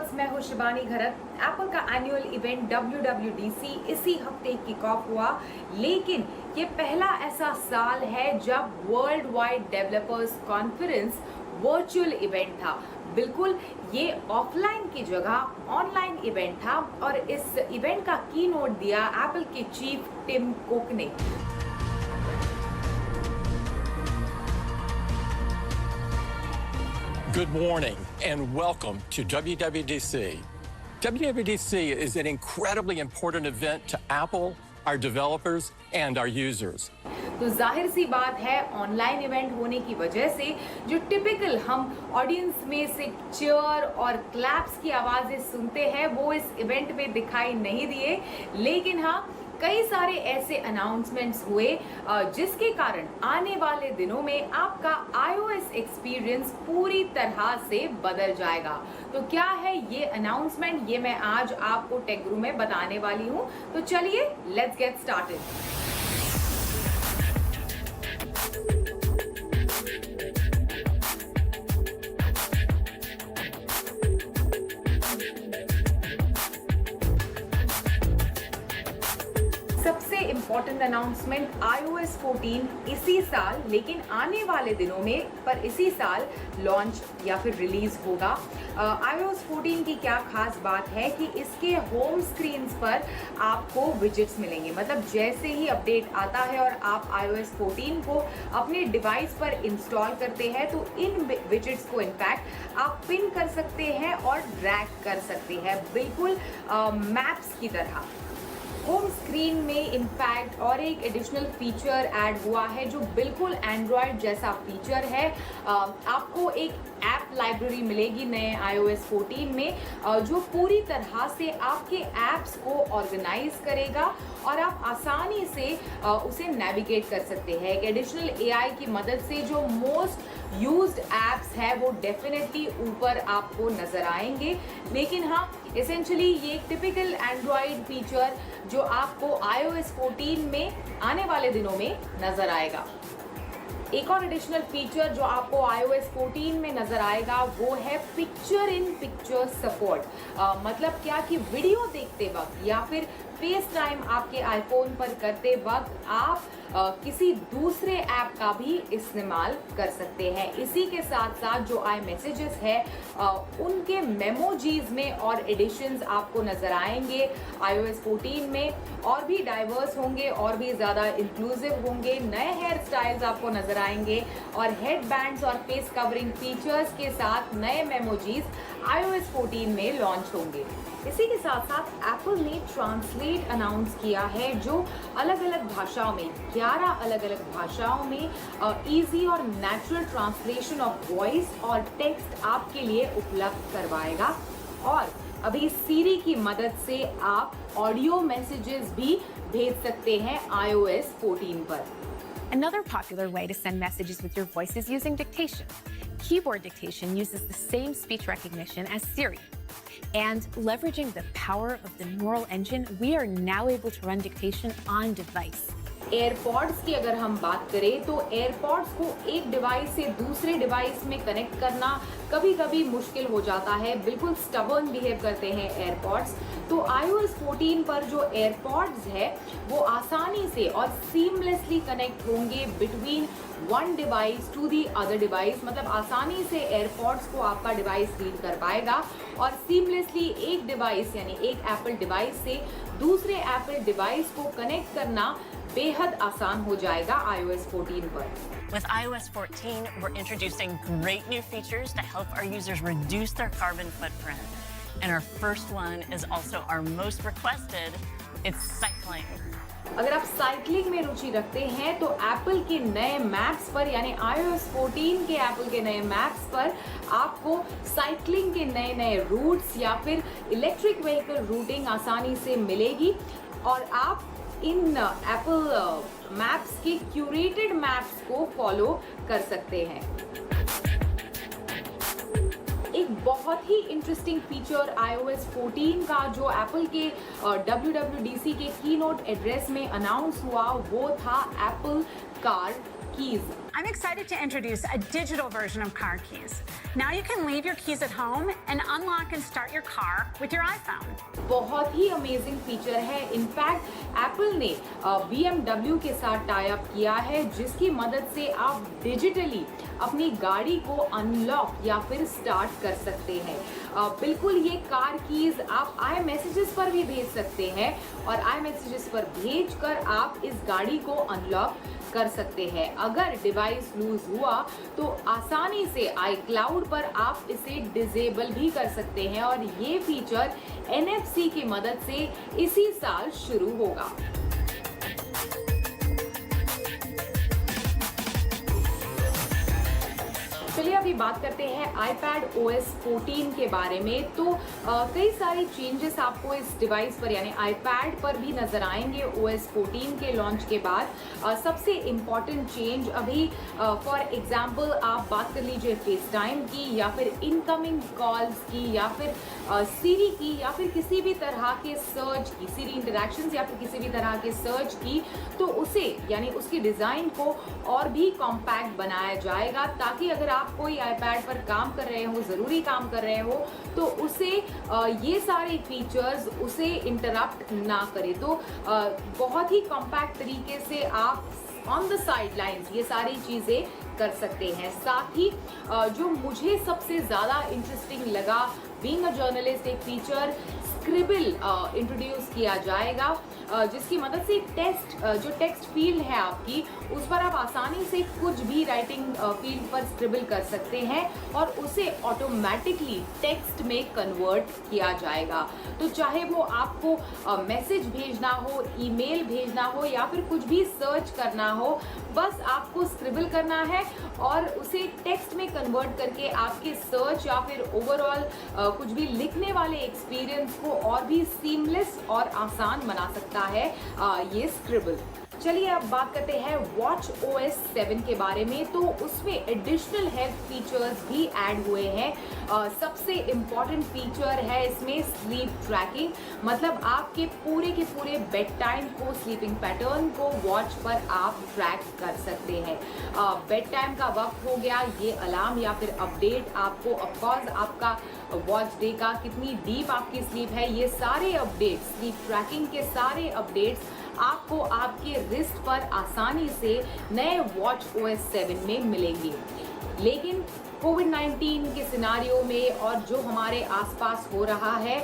Viewers, मैं हूं शिबानी घरत। Apple का एनुअल इवेंट WWDC इसी हफ्ते किक ऑफ हुआ, लेकिन ये पहला ऐसा साल है जब world wide developers conference virtual event था। बिल्कुल, ये ऑफलाइन की जगह ऑनलाइन इवेंट था और इस इवेंट का की नोट दिया एप्पल के चीफ टिम कुक ने। Good morning and welcome to WWDC. WWDC is an incredibly important event to Apple, our developers, and our users. तो जाहिर सी बात है, ऑनलाइन इवेंट होने की वजह से जो टिपिकल हम ऑडियंस में से चीयर और क्लैप्स की आवाज़ें सुनते हैं वो इस इवेंट में दिखाई नहीं दिए, लेकिन हाँ, कई सारे ऐसे अनाउंसमेंट्स हुए जिसके कारण आने वाले दिनों में आपका iOS एक्सपीरियंस पूरी तरह से बदल जाएगा। तो क्या है ये अनाउंसमेंट, ये मैं आज आपको टेक गुरु में बताने वाली हूँ। तो चलिए, लेट्स गेट स्टार्टेड। सबसे इम्पोर्टेंट अनाउंसमेंट, iOS 14 इसी साल, लेकिन आने वाले दिनों में, पर इसी साल लॉन्च या फिर रिलीज होगा। iOS 14 की क्या खास बात है कि इसके होम स्क्रीन्स पर आपको विजेट्स मिलेंगे। मतलब जैसे ही अपडेट आता है और आप iOS 14 को अपने डिवाइस पर इंस्टॉल करते हैं तो इन विजेट्स को इनफैक्ट आप पिन कर सकते हैं और ड्रैग कर सकते हैं, बिल्कुल मैप्स की तरह। होम स्क्रीन में इनफैक्ट और एक एडिशनल फीचर ऐड हुआ है जो बिल्कुल एंड्रॉयड जैसा फीचर है। आपको एक ऐप लाइब्रेरी मिलेगी नए iOS 14 में जो पूरी तरह से आपके ऐप्स को ऑर्गेनाइज करेगा और आप आसानी से उसे नेविगेट कर सकते हैं। एक एडिशनल AI की मदद से जो मोस्ट यूज्ड ऐप्स है वो डेफिनेटली ऊपर आपको नजर आएंगे, लेकिन हाँ, एसेंशियली ये एक टिपिकल एंड्रॉयड फीचर जो आपको iOS 14 में आने वाले दिनों में नजर आएगा। एक और एडिशनल फीचर जो आपको iOS 14 में नजर आएगा वो है पिक्चर इन पिक्चर सपोर्ट। मतलब क्या कि वीडियो देखते वक्त या फिर फेस टाइम आपके आईफोन पर करते वक्त आप किसी दूसरे ऐप का भी इस्तेमाल कर सकते हैं। इसी के साथ साथ जो iMessages है उनके मेमोजीज में और एडिशंस आपको नजर आएंगे iOS 14 में, और भी डाइवर्स होंगे और भी ज़्यादा इंक्लूसिव होंगे। नए हेयर स्टाइल्स आपको नजर आएंगे और हेड बैंड्स और फेस कवरिंग फीचर्स के साथ नए मेमोजीज iOS 14 में लॉन्च होंगे। इसी के साथ साथ एप्पल ने ट्रांसलेट अनाउंस किया है जो अलग अलग भाषाओं में, 11 अलग अलग भाषाओं में इजी और नेचुरल ट्रांसलेशन ऑफ वॉइस और टेक्स्ट आपके लिए उपलब्ध करवाएगा। और अभी सीरी की मदद से आप ऑडियो मैसेजेस भी भेज सकते हैं iOS 14 पर। Another popular way to send messages with your voice is using dictation. Keyboard dictation uses the same speech recognition as Siri. And leveraging the power of the neural engine, we are now able to run dictation on device. AirPods की अगर हम बात करें तो AirPods को एक device से दूसरे डिवाइस में कनेक्ट करना कभी कभी मुश्किल हो जाता है, बिल्कुल स्टबर्न बिहेव करते हैं एयरपॉड्स। तो iOS 14 पर जो एयरपॉड्स है वो आसानी से और सीमलेसली कनेक्ट होंगे between one device to the other device. मतलब आसानी से एयरपॉड्स को आपका डिवाइस रीड कर पाएगा और सीमलेसली एक डिवाइस यानी एक एप्पल डिवाइस से दूसरे एप्पल डिवाइस को कनेक्ट करना बेहद आसान हो जाएगा iOS 14 पर। With iOS 14, we're introducing great new features to help our users reduce their carbon footprint. And our first one is also our most requested, it's cycling. अगर आप साइकिलिंग में रुचि रखते हैं तो एप्पल के नए मैप्स पर, यानी iOS 14 के एप्पल के नए मैप्स पर आपको साइकिलिंग के नए नए रूट्स या फिर इलेक्ट्रिक व्हीकल रूटिंग आसानी से मिलेगी और आप इन एप्पल मैप्स के क्यूरेटेड मैप्स को फॉलो कर सकते हैं। एक बहुत ही इंटरेस्टिंग फीचर iOS 14 का जो एप्पल के WWDC के कीनोट एड्रेस में अनाउंस हुआ वो था Apple car keys. I'm excited to introduce a digital version of car keys. Now you can leave your keys at home and unlock and start your car with your iPhone. बहुत ही amazing feature है। In fact Apple ने BMW के साथ tie up किया है, जिसकी मदद से आप डिजिटली अपनी गाड़ी को अनलॉक या फिर स्टार्ट कर सकते हैं। बिल्कुल ये कार कीज आप आई मैसेजेस पर भी भेज सकते हैं और आई मैसेजेस पर भेजकर आप इस गाड़ी को अनलॉक कर सकते हैं। अगर डिवाइस लूज हुआ तो आसानी से iCloud पर आप इसे डिसेबल भी कर सकते हैं और ये फीचर NFC की मदद से इसी साल शुरू होगा। चलिए अभी बात करते हैं iPad OS 14 के बारे में। तो कई सारे चेंजेस आपको इस डिवाइस पर यानी iPad पर भी नजर आएंगे OS 14 के लॉन्च के बाद। सबसे इम्पॉर्टेंट चेंज अभी फॉर एग्जांपल आप बात कर लीजिए फेस टाइम की या फिर इनकमिंग कॉल्स की या फिर सीरी की या फिर किसी भी तरह के सर्च की, सीरी इंटरैक्शंस या फिर किसी भी तरह के सर्च की, तो उसे यानी उसकी डिज़ाइन को और भी कॉम्पैक्ट बनाया जाएगा ताकि अगर आप कोई iPad पर काम कर रहे हो, ज़रूरी काम कर रहे हो, तो उसे ये सारे फीचर्स उसे इंटरप्ट ना करे। तो बहुत ही कॉम्पैक्ट तरीके से आप ऑन द साइडलाइंस ये सारी चीज़ें कर सकते हैं। साथ ही जो मुझे सबसे ज़्यादा इंटरेस्टिंग लगा बीइंग अ जर्नलिस्ट, एक फीचर स्क्रिबल इंट्रोड्यूस किया जाएगा, जिसकी मदद से जो टेक्स्ट फील्ड है आपकी, उस पर आप आसानी से कुछ भी राइटिंग फील्ड पर स्क्रिबल कर सकते हैं और उसे ऑटोमेटिकली टेक्स्ट में कन्वर्ट किया जाएगा। तो चाहे वो आपको मैसेज भेजना हो, ईमेल भेजना हो या फिर कुछ भी सर्च करना हो, बस आपको स्क्रिबल करना है और उसे टेक्स्ट में कन्वर्ट करके आपके सर्च या फिर ओवरऑल कुछ भी लिखने वाले एक्सपीरियंस को और भी सीमलेस और आसान बना सकता है ये स्क्रिबल। चलिए अब बात करते हैं वॉच OS 7 के बारे में। तो उसमें एडिशनल हेल्थ फीचर्स भी ऐड हुए हैं। सबसे इम्पॉर्टेंट फीचर है इसमें स्लीप ट्रैकिंग, मतलब आपके पूरे के पूरे बेड टाइम को, स्लीपिंग पैटर्न को वॉच पर आप ट्रैक कर सकते हैं। बेड टाइम का वक्त हो गया, ये अलार्म या फिर अपडेट आपको ऑफकोर्स आपका वॉच डे का कितनी डीप आपकी स्लीप है, ये सारे अपडेट्स, स्लीप ट्रैकिंग के सारे अपडेट्स आपको आपके रिस्ट पर आसानी से नए वॉच OS 7 में मिलेंगे। लेकिन कोविड-19 के सिनारियो में और जो हमारे आसपास हो रहा है,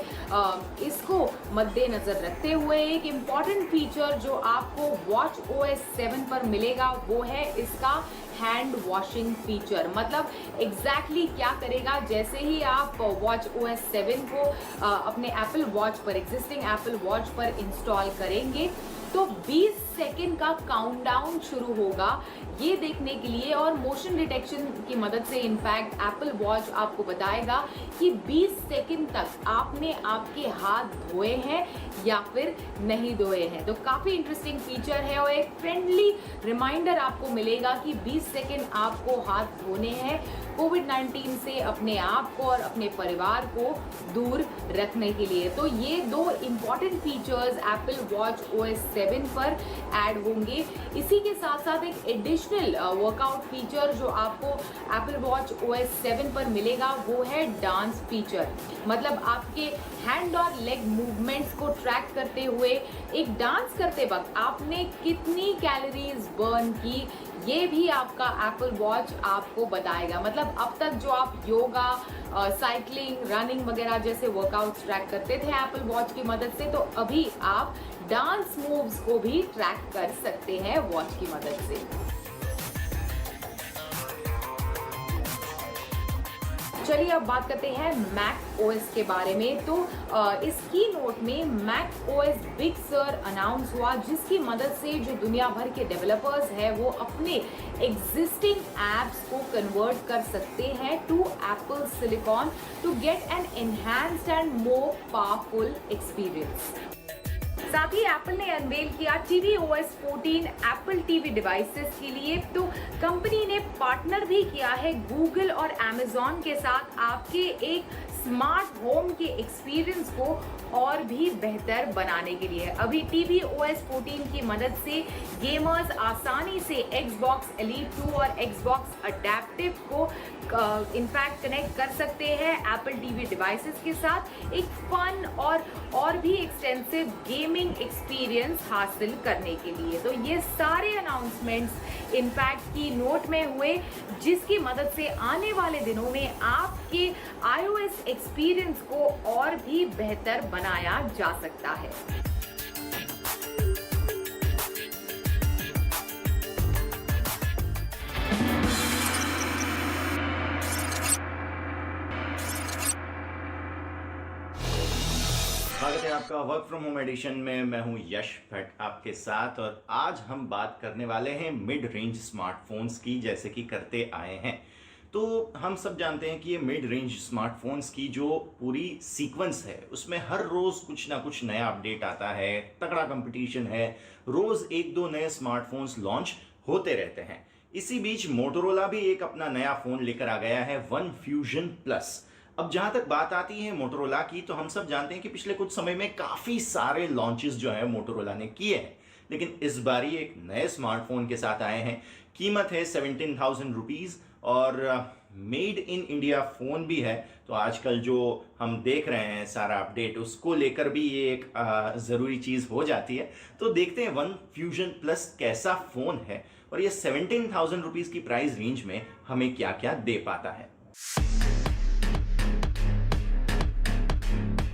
इसको मद्देनजर रखते हुए एक इम्पॉर्टेंट फीचर जो आपको वॉच OS 7 पर मिलेगा वो है इसका हैंड वॉशिंग फीचर। मतलब एग्जैक्टली क्या करेगा, जैसे ही आप वॉच OS 7 को अपने एप्पल वॉच पर, एग्जिस्टिंग एप्पल वॉच पर इंस्टॉल करेंगे तो 20 सेकेंड का काउंटडाउन शुरू होगा ये देखने के लिए, और मोशन डिटेक्शन की मदद से इनफैक्ट एप्पल वॉच आपको बताएगा कि 20 सेकेंड तक आपने आपके हाथ धोए हैं या फिर नहीं धोए हैं। तो काफ़ी इंटरेस्टिंग फीचर है और एक फ्रेंडली रिमाइंडर आपको मिलेगा कि 20 सेकेंड आपको हाथ धोने हैं कोविड-19 से अपने आप को और अपने परिवार को दूर रखने के लिए। तो ये दो important features Apple watch OS 7 पर ऐड होंगे। इसी के साथ साथ एक एडिशनल वर्कआउट फीचर जो आपको एप्पल वॉच OS 7 पर मिलेगा वो है डांस फीचर। मतलब आपके हैंड और लेग मूवमेंट्स को ट्रैक करते हुए एक डांस करते वक्त आपने कितनी कैलोरीज बर्न की, ये भी आपका एप्पल वॉच आपको बताएगा। मतलब अब तक जो आप योगा, साइकिलिंग, रनिंग वगैरह जैसे वर्कआउट्स ट्रैक करते थे एप्पल वॉच की मदद से, तो अभी आप डांस मूव्स को भी ट्रैक कर सकते हैं वॉच की मदद से। चलिए अब बात करते हैं मैक OS के बारे में। तो इस की नोट में Mac OS Big Sur announce हुआ, जिसकी मदद से जो दुनिया भर के डेवलपर्स हैं वो अपने एग्जिस्टिंग एप्स को कन्वर्ट कर सकते हैं to Apple silicon to get an enhanced and more powerful experience. साथ ही एप्पल ने अनवेल किया tvOS 14 एप्पल टीवी डिवाइसेस के लिए। तो कंपनी ने पार्टनर भी किया है गूगल और Amazon के साथ आपके एक स्मार्ट होम के एक्सपीरियंस को और भी बेहतर बनाने के लिए। अभी tvOS 14 की मदद से गेमर्स आसानी से Xbox Elite 2 और Xbox Adaptive को इनफैक्ट कनेक्ट कर सकते हैं Apple TV डिवाइसेस के साथ, एक फन और भी एक्सटेंसिव गेमिंग एक्सपीरियंस हासिल करने के लिए। तो ये सारे अनाउंसमेंट्स इनफैक्ट की नोट में हुए, जिसकी मदद से आने वाले दिनों में आपके iOS एक्सपीरियंस को और भी बेहतर बनाया जा सकता है। स्वागत है आपका वर्क फ्रॉम होम एडिशन में। मैं हूं यश भट्ट आपके साथ, और आज हम बात करने वाले हैं मिड रेंज स्मार्टफोन्स की, जैसे कि करते आए हैं। तो हम सब जानते हैं कि ये मिड रेंज स्मार्टफोन्स की जो पूरी सीक्वेंस है उसमें हर रोज़ कुछ ना कुछ नया अपडेट आता है, तगड़ा कंपटीशन है, रोज़ एक दो नए स्मार्टफोन्स लॉन्च होते रहते हैं। इसी बीच मोटोरोला भी एक अपना नया फ़ोन लेकर आ गया है, वन फ्यूजन प्लस। अब जहां तक बात आती है मोटोरोला की, तो हम सब जानते हैं कि पिछले कुछ समय में काफ़ी सारे लॉन्चेस जो है मोटोरोला ने किए हैं, लेकिन इस बार ही एक नए स्मार्टफोन के साथ आए हैं। कीमत है 17,000 रुपीज़ और मेड इन इंडिया फ़ोन भी है। तो आजकल जो हम देख रहे हैं सारा अपडेट, उसको लेकर भी ये एक ज़रूरी चीज़ हो जाती है। तो देखते हैं वन फ्यूजन प्लस कैसा फ़ोन है और ये 17,000 रुपीज़ की प्राइस रेंज में हमें क्या क्या दे पाता है।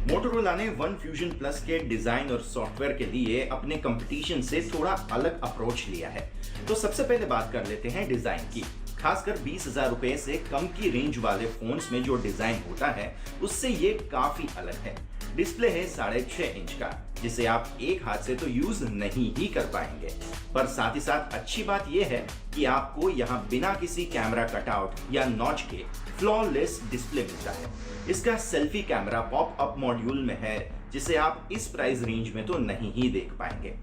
मोटोरोला ने वन फ्यूजन प्लस के डिजाइन और सॉफ्टवेयर के लिए अपने कंपटीशन से थोड़ा अलग अप्रोच लिया है। तो सबसे पहले बात कर लेते हैं डिजाइन की। खासकर 20,000 रुपए से कम की रेंज वाले फोन्स में जो डिजाइन होता है उससे ये काफी अलग है। डिस्प्ले है 6.5 इंच का, जिसे आप एक हाथ से तो यूज नहीं ही कर पाएंगे, पर साथ ही साथ अच्छी बात यह है कि आपको यहाँ बिना किसी कैमरा कटआउट या नॉच के फ्लॉलेस डिस्प्ले मिलता है। इसका selfie camera pop up module में है, जिसे आप इस प्राइस रेंज में तो नहीं ही देख पाएंगे।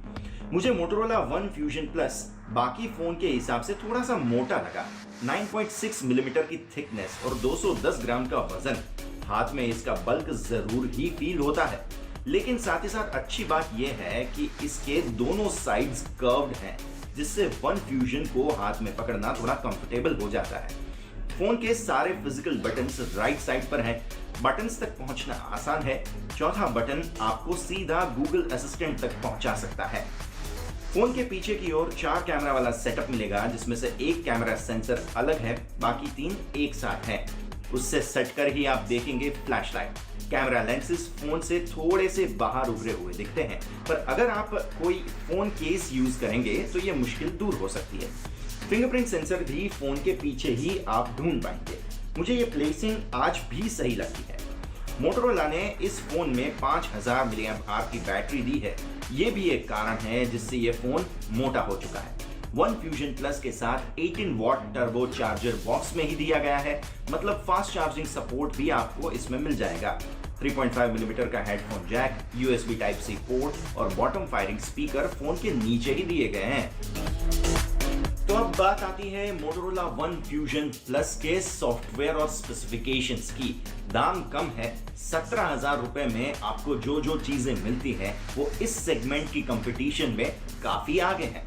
मुझे मोटोरोला वन फ्यूजन प्लस बाकी फोन के हिसाब से थोड़ा सा मोटा लगा। 9.6 मिलीमीटर की थिकनेस और 210 ग्राम का वजन। हाथ में इसका बल्क जरूर ही फील होता है, लेकिन साथ ही साथ अच्छी बात यह है कि इसके दोनों साइड्स कर्व्ड हैं, जिससे वन फ्यूजन को हाथ में पकड़ना थोड़ा कंफर्टेबल हो जाता है। फोन के सारे फिजिकल बटन्स राइट साइड पर हैं। बटन्स तक पहुंचना आसान है। चौथा बटन आपको सीधा गूगल असिस्टेंट तक पहुंचा सकता है। फोन के पीछे की ओर 4 कैमरा वाला सेटअप मिलेगा, जिसमें से एक कैमरा सेंसर अलग है, बाकी 3 एक साथ हैं। उससे सट कर ही आप देखेंगे फ्लैशलाइट। कैमरा लेंसेज फोन से थोड़े से बाहर उभरे हुए दिखते हैं, पर अगर आप कोई फोन केस यूज करेंगे तो यह मुश्किल दूर हो सकती है। फिंगरप्रिंट सेंसर भी फोन के पीछे ही आप ढूंढ पाएंगे। मुझे ये प्लेसिंग आज भी सही लगती है। मोटोरोला ने इस फोन में 5000 mAh की बैटरी दी है। ये भी एक कारण है जिससे ये फोन मोटा हो चुका है। वन फ्यूजन प्लस के साथ 18 वॉट टर्बो चार्जर बॉक्स में ही दिया गया है, मतलब फास्ट चार्जिंग सपोर्ट भी आपको इसमें मिल जाएगा। 3.5 मिलीमीटर का headphone jack, USB Type-C port और बॉटम फायरिंग स्पीकर फोन के नीचे ही दिए गए हैं। तो अब बात आती है मोटोरोला वन फ्यूजन प्लस के सॉफ्टवेयर और स्पेसिफिकेशंस की। दाम कम है, 17,000 रुपए में आपको जो जो चीजें मिलती हैं वो इस सेगमेंट की कंपटीशन में काफी आगे है।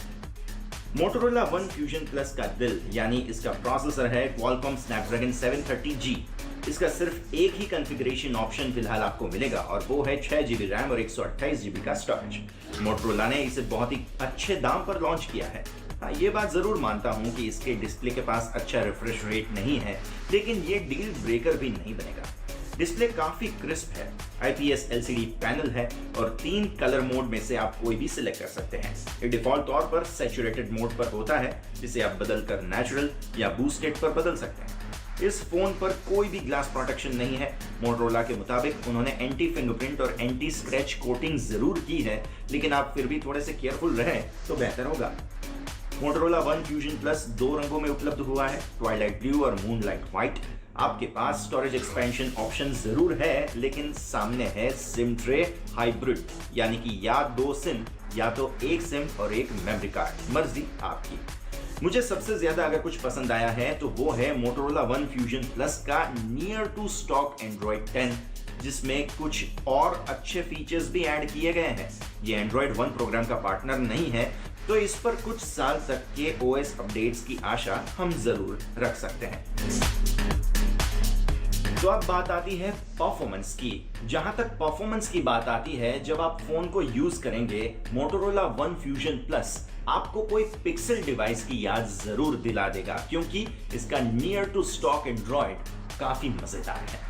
मोटोरोला वन फ्यूजन प्लस का दिल यानी इसका प्रोसेसर है क्वालकॉम स्नैपड्रैगन 730G। इसका सिर्फ एक ही कॉन्फ़िगरेशन ऑप्शन फिलहाल आपको मिलेगा और वो है 6GB रैम और 128GB का स्टोरेज। मोटोरोला ने इसे बहुत ही अच्छे दाम पर लॉन्च किया है। हाँ, ये बात जरूर मानता हूँ कि इसके डिस्प्ले के पास अच्छा रिफ्रेश रेट नहीं है, लेकिन ये डील ब्रेकर भी नहीं बनेगा। डिस्प्ले काफी क्रिस्प है, IPS LCD पैनल है और 3 कलर मोड में से आप कोई भी सिलेक्ट कर सकते हैं। ये डिफॉल्ट तौर पर सैचुरेटेड मोड पर होता है, जिसे आप बदलकर नेचुरल या बूस्टेड पर बदल सकते हैं। इस फोन पर कोई भी ग्लास प्रोटेक्शन नहीं है। मोटोरोला के मुताबिक उन्होंने एंटी फिंगरप्रिंट और एंटी स्क्रैच कोटिंग जरूर की है, लेकिन आप फिर भी थोड़े से केयरफुल रहें तो बेहतर होगा। मोटोरोला वन फ्यूजन प्लस 2 रंगों में उपलब्ध हुआ है, ट्वाइलाइट ब्लू और मूनलाइट व्हाइट। आपके पास स्टोरेज एक्सपेंशन ऑप्शन जरूर है, लेकिन सामने है सिम ट्रे हाइब्रिड, यानी कि या 2 सिम या तो एक सिम और एक मेमोरी कार्ड, मर्जी आपकी। मुझे सबसे ज्यादा अगर कुछ पसंद आया है तो वो है Motorola One Fusion Plus का नियर टू स्टॉक Android 10, जिसमें कुछ और अच्छे फीचर्स भी ऐड किए गए हैं। ये Android One प्रोग्राम का पार्टनर नहीं है, तो इस पर कुछ साल तक के OS अपडेट्स की आशा हम जरूर रख सकते हैं। तो अब बात आती है परफॉर्मेंस की। जहां तक परफॉर्मेंस की बात आती है, जब आप फोन को यूज करेंगे, Motorola One Fusion Plus आपको कोई पिक्सल डिवाइस की याद जरूर दिला देगा, क्योंकि इसका नियर टू स्टॉक एंड्रॉइड काफी मजेदार है।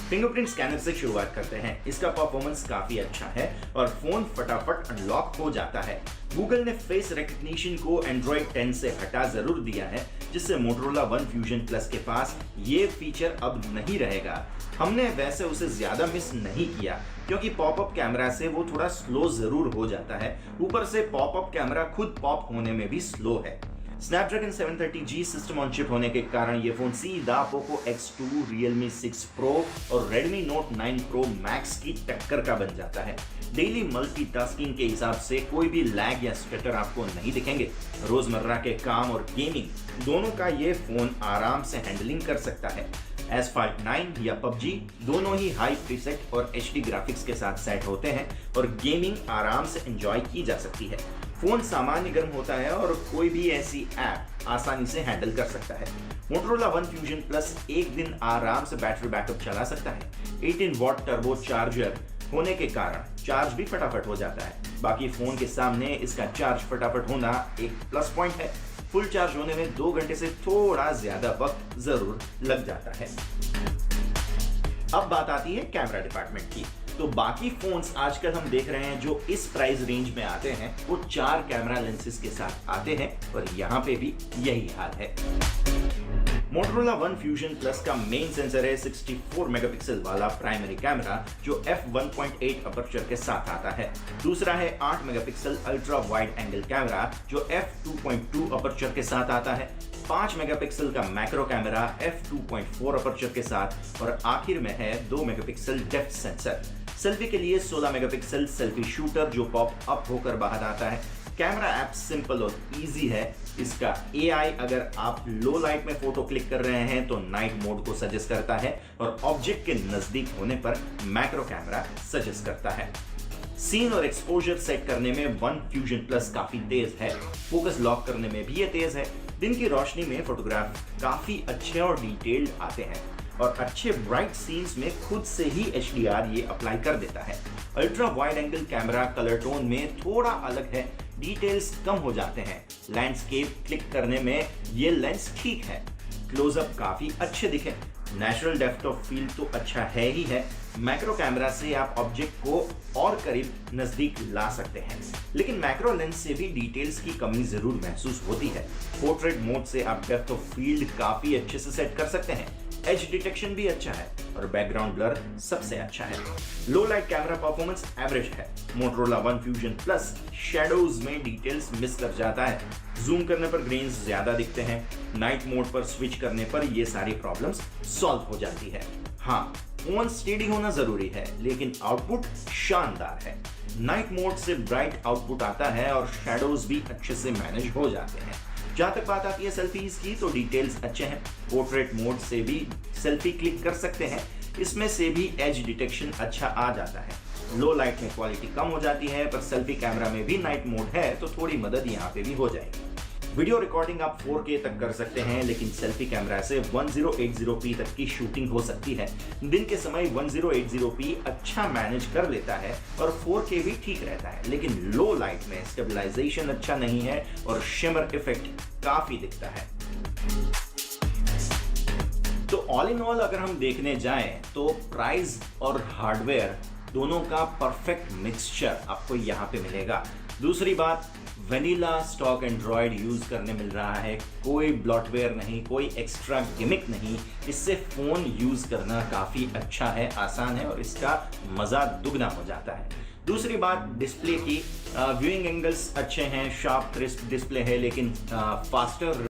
फिंगरप्रिंट स्कैनर से शुरुआत करते हैं। इसका परफॉर्मेंस काफी अच्छा है और फोन फटाफट अनलॉक हो जाता है। गूगल ने फेस रिकग्निशन को Android 10 से हटा जरूर दिया है, जिससे Motorola One Fusion Plus के पास ये फीचर अब नहीं रहेगा। हमने वैसे उसे ज्यादा मिस नहीं किया, क्योंकि पॉपअप कैमरा से वो थोड़ा स्लो जरूर हो जाता है। ऊपर से पॉपअप कैमरा खुद पॉप होने में भी स्लो है। Snapdragon 730G system on chip होने के कारण ये फोन सीधा Poco X2, Realme 6 Pro और Redmi Note 9 Pro Max की टक्कर का बन जाता है। डेली मल्टीटास्किंग के हिसाब से कोई भी लैग या स्टटर आपको नहीं दिखेंगे। रोजमर्रा के काम और गेमिंग दोनों का ये फोन आराम से हैंडलिंग कर सकता है। Asphalt 9 या PUBG दोनों ही हाई प्रीसेट और HD ग्राफिक्स के साथ सेट होते हैं और गेमिंग आराम से एंजॉय की जा सकती है। फोन सामान्य गर्म होता है और कोई भी ऐसी ऐप आसानी से हैंडल कर सकता है। Motorola One Fusion Plus एक दिन आराम से बैटरी बैकअप चला सकता है। 18 वॉट टर्बो चार्जर होने के कारण चार्ज भी फटाफट हो जाता है। बाकी फोन के सामने इसका चार्ज फटाफट होना एक प्लस पॉइंट है। फुल चार्ज होने में 2 घंटे से थोड़ा ज्यादा वक्त जरूर लग जाता है। अब बात आती है कैमरा डिपार्टमेंट की। तो बाकी फोन्स आजकल हम देख रहे हैं जो इस प्राइस रेंज में आते हैं, वो 4 कैमरा लेंसेज के साथ आते हैं और यहाँ पे भी यही हाल है। Motorola One Fusion Plus का मेन सेंसर है 64 मेगापिक्सल वाला प्राइमरी कैमरा, जो f1.8 अपर्चर के साथ आता है। दूसरा है 8 megapixel ultra wide angle camera, जो f2.2 अपर्चर के साथ आता है। 5 मेगापिक्सल का मैक्रो कैमरा f2.4 अपर्चर के साथ, और आखिर में है 2 मेगापिक्सल डेप्थ सेंसर। सेल्फी के लिए 16 मेगापिक्सल सेल्फी शूटर, जो पॉप अप होकर बाहर आता है। कैमरा ऐप सिंपल और इजी है। इसका AI अगर आप लो लाइट में फोटो क्लिक कर रहे हैं तो नाइट मोड को सजेस्ट करता है, और ऑब्जेक्ट के नजदीक होने पर मैक्रो कैमरा सजेस्ट करता है। सीन और एक्सपोजर सेट करने में One Fusion Plus काफी तेज है। फोकस लॉक करने में भी ये तेज है। दिन की रोशनी में फोटोग्राफ काफी अच्छे और डिटेल्ड आते हैं, और अच्छे ब्राइट सीन्स में खुद से ही HDR ये अप्लाई कर देता है। Ultra wide angle camera colour tone में थोड़ा अलग है, डिटेल्स कम हो जाते हैं। लैंडस्केप क्लिक करने में ये लेंस ठीक है। क्लोजअप काफी अच्छे दिखे। नेचुरल डेप्थ ऑफ फील्ड तो अच्छा है ही है। मैक्रो कैमरा से आप ऑब्जेक्ट को और करीब नजदीक ला सकते हैं, लेकिन मैक्रो लेंस से भी डिटेल्स की कमी जरूर महसूस होती है। पोर्ट्रेट मोड से आप डेप्थ ऑफ फील्ड काफी अच्छे से सेट कर सकते हैं। एज डिटेक्शन भी अच्छा है और बैकग्राउंड ब्लर सबसे अच्छा है। लो लाइट कैमरा परफॉर्मेंस एवरेज है। Motorola One Fusion Plus shadows में डिटेल्स मिस कर जाता है। जूम करने पर ग्रेन्स ज्यादा दिखते हैं। नाइट मोड पर स्विच करने पर ये सारी प्रॉब्लम्स सॉल्व हो जाती है। हाँ, फोन स्टेडी होना जरूरी है, लेकिन आउटपुट शानदार है। नाइट मोड से ब्राइट आउटपुट आता है और शैडोज भी अच्छे से मैनेज हो जाते हैं। जहां तक बात आती है सेल्फीज की, तो डिटेल्स अच्छे हैं। पोर्ट्रेट मोड से भी सेल्फी क्लिक कर सकते हैं। इसमें से भी एज डिटेक्शन अच्छा आ जाता है। लो लाइट में क्वालिटी कम हो जाती है, पर सेल्फी कैमरा में भी नाइट मोड है, तो थोड़ी मदद यहाँ पे भी हो जाएगी। वीडियो रिकॉर्डिंग आप 4K तक कर सकते हैं, लेकिन सेल्फी कैमरा से 1080p तक की शूटिंग हो सकती है। दिन के समय 1080p अच्छा मैनेज कर लेता है और 4K भी ठीक रहता है, लेकिन लो लाइट में स्टेबलाइजेशन अच्छा नहीं है और शिमर इफेक्ट काफी दिखता है। तो ऑल इन ऑल अगर हम देखने जाएं तो प्राइस और हार्डवेयर दोनों का परफेक्ट मिक्सचर आपको यहाँ पे मिलेगा। दूसरी बात, वनीला स्टॉक एंड्रॉयड यूज करने मिल रहा है। कोई ब्लॉटवेयर नहीं, कोई एक्स्ट्रा गिमिक नहीं। इससे फोन यूज करना काफी अच्छा है, आसान है और इसका मजा दुगना हो जाता है। दूसरी बात, डिस्प्ले की व्यूइंग एंगल्स अच्छे हैं, शार्प क्रिस्प डिस्प्ले है, लेकिन फास्टर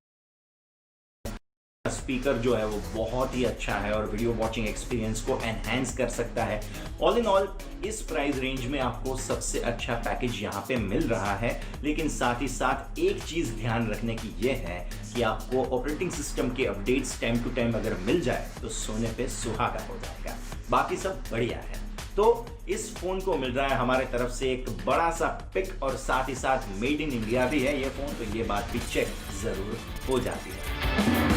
स्पीकर जो है वो बहुत ही अच्छा है और वीडियो वॉचिंग एक्सपीरियंस को एनहांस कर सकता है। ऑल इन ऑल इस प्राइस रेंज में आपको सबसे अच्छा पैकेज यहाँ पे मिल रहा है, लेकिन साथ ही साथ एक चीज ध्यान रखने की ये है कि आपको ऑपरेटिंग सिस्टम के अपडेट्स टाइम टू टाइम अगर मिल जाए तो सोने पे सुहागा हो जाएगा। बाकी सब बढ़िया है। तो इस फोन को मिल रहा है हमारे तरफ से एक बड़ा सा पिक और साथ ही साथ मेड इन इंडिया भी है ये फोन, तो ये बात भी चेक जरूर हो जाती है।